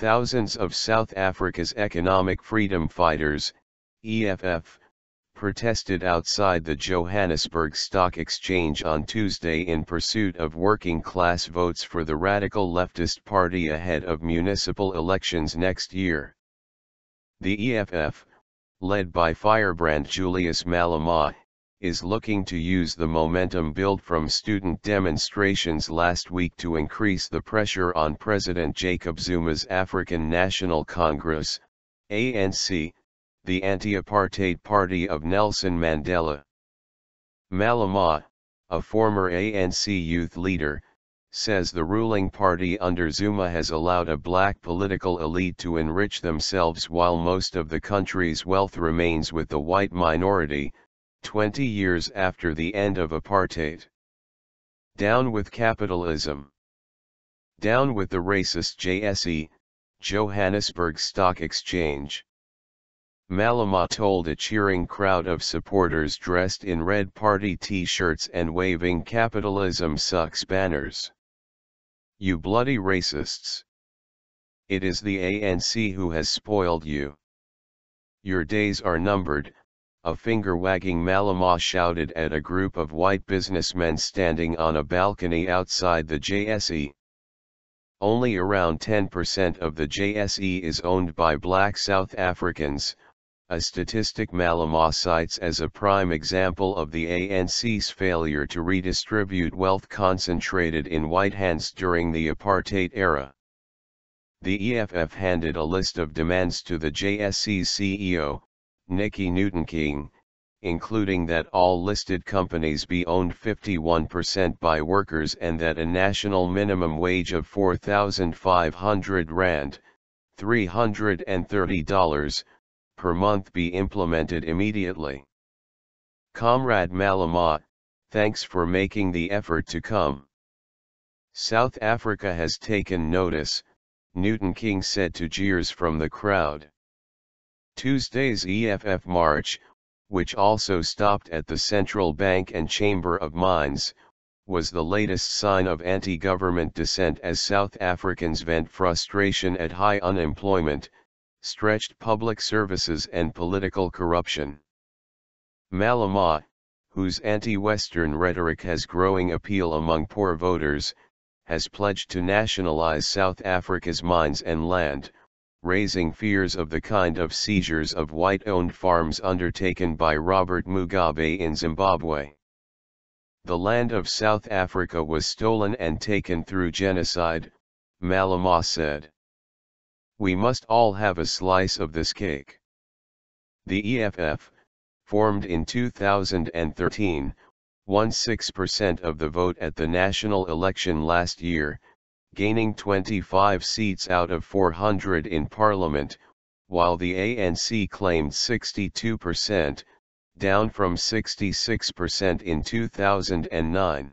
Thousands of South Africa's economic freedom fighters, EFF, protested outside the Johannesburg Stock Exchange on Tuesday in pursuit of working-class votes for the radical leftist party ahead of municipal elections next year. The EFF, led by firebrand Julius Malema, is looking to use the momentum built from student demonstrations last week to increase the pressure on President Jacob Zuma's African National Congress, ANC, the anti-apartheid party of Nelson Mandela. Malema, a former ANC youth leader, says the ruling party under Zuma has allowed a black political elite to enrich themselves while most of the country's wealth remains with the white minority, 20 years after the end of apartheid. Down with capitalism. Down with the racist JSE, Johannesburg Stock Exchange. Malema told a cheering crowd of supporters dressed in red party t-shirts and waving "Capitalism sucks" banners. You bloody racists! It is the ANC who has spoiled you. Your days are numbered, a finger-wagging Malema shouted at a group of white businessmen standing on a balcony outside the JSE. Only around 10% of the JSE is owned by black South Africans, a statistic Malema cites as a prime example of the ANC's failure to redistribute wealth concentrated in white hands during the apartheid era. The EFF handed a list of demands to the JSE's CEO, Nikki Newton-King, including that all listed companies be owned 51% by workers and that a national minimum wage of 4,500 rand, $330, per month be implemented immediately. Comrade Malema, thanks for making the effort to come. South Africa has taken notice, Newton-King said to jeers from the crowd. Tuesday's EFF march, which also stopped at the Central Bank and Chamber of Mines, was the latest sign of anti-government dissent as South Africans vent frustration at high unemployment, stretched public services and political corruption. Malema, whose anti-Western rhetoric has growing appeal among poor voters, has pledged to nationalize South Africa's mines and land, raising fears of the kind of seizures of white-owned farms undertaken by Robert Mugabe in Zimbabwe. The land of South Africa was stolen and taken through genocide, Malema said. We must all have a slice of this cake. The EFF, formed in 2013, won 6% of the vote at the national election last year, gaining 25 seats out of 400 in parliament, while the ANC claimed 62%, down from 66% in 2009.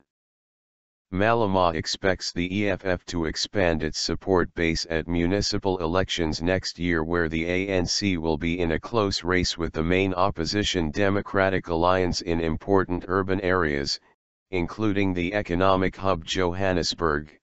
Malema expects the EFF to expand its support base at municipal elections next year, where the ANC will be in a close race with the main opposition Democratic Alliance in important urban areas, including the economic hub Johannesburg.